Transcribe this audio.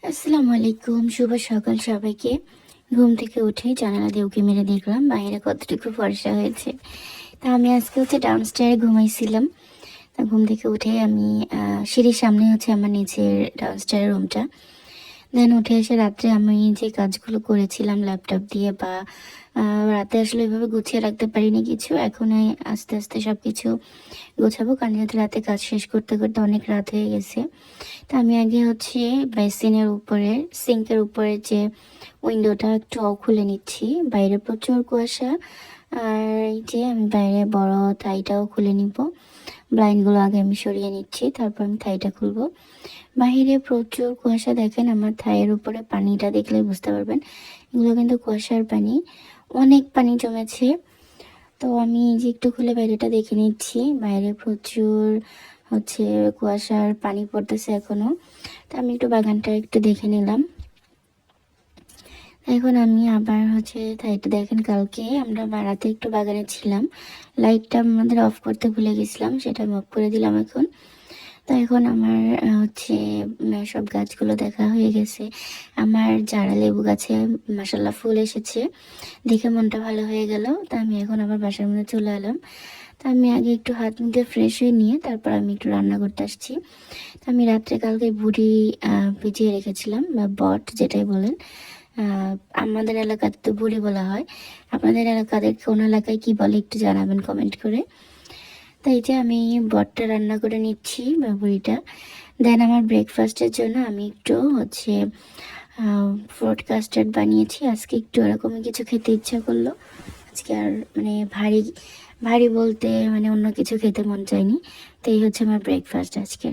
আসসালামু আলাইকুম, শুভ সকাল সবাইকে। ঘুম থেকে উঠে জানালা দিয়ে উঁকি মেরে দেখলাম বাইরে কতটুকু ফর্সা হয়েছে। তা আমি আজকে ডাউনস্টায়ারে ঘুমাইছিলাম। তা ঘুম থেকে উঠে আমি সিঁড়ির সামনে আমার নিচের ডাউনস্টায়ারের রুমটা। দেন উঠে এসে রাত্রে আমি যে কাজগুলো করেছিলাম ল্যাপটপ দিয়ে বা রাতে আসলে এভাবে গুছিয়ে রাখতে পারিনি কিছু। এখন আস্তে আস্তে সবকিছু গোছাবো, কারণ যেহেতু রাতে কাজ শেষ করতে করতে অনেক রাত হয়ে গেছে। তো আমি আগে বেসিনের উপরে, সিঙ্কের উপরে যে উইন্ডোটা একটু খুলে নিচ্ছি। বাইরে প্রচুর কুয়াশা। আর এই যে আমি বাইরে বড় থাইটাও খুলে নিব। ব্লাইন্ডগুলো আগে আমি সরিয়ে নিচ্ছি, তারপর আমি থাইটা খুলবো। বাহিরে প্রচুর কুয়াশা, দেখেন আমার থাইয়ের উপরে পানিটা দেখলে বুঝতে পারবেন এগুলো কিন্তু কুয়াশার পানি, অনেক পানি জমেছে। তো আমি এই যে একটু খুলে বাইরেটা দেখে নিচ্ছি, বাইরে প্রচুর কুয়াশার পানি পড়তেছে এখনো। তো আমি একটু বাগানটা একটু দেখে নিলাম। এখন আমি আবার তাইটা দেখেন, কালকে আমরা রাতে একটু বাগানে ছিলাম, লাইটটা আমাদের অফ করতে ভুলে গেছিলাম, সেটা আমি অফ করে দিলাম এখন। তো এখন আমার সব গাছগুলো দেখা হয়ে গেছে। আমার যারা লেবু গাছে মাশাল্লাহ ফুল এসেছে, দেখে মনটা ভালো হয়ে গেল। তো আমি এখন আবার বাসার মধ্যে চলে এলাম। তো আমি আগে একটু হাত মুখ দিয়ে ফ্রেশ হয়ে নিয়ে তারপর আমি একটু রান্না করতে আসছি। তো আমি রাত্রে কালকে বুড়ি ভিজিয়ে রেখেছিলাম, বা বট যেটাই বলেন। আমাদের এলাকাতে তো বুড়ি বলা হয়, আপনাদের এলাকাতে কোন এলাকায় কি বলে একটু জানাবেন কমেন্ট করে। তাই যে আমি বটটা রান্না করে নিচ্ছি, বা বুড়িটা। দেন আমার ব্রেকফাস্টের জন্য আমি একটু ফ্রুট কাস্টার্ড বানিয়েছি। আজকে একটু এরকমই কিছু খেতে ইচ্ছা করলো। আজকে আর ভারী ভারী বলতে অন্য কিছু খেতে মন চায়নি। তো এই আমার ব্রেকফাস্ট আজকে।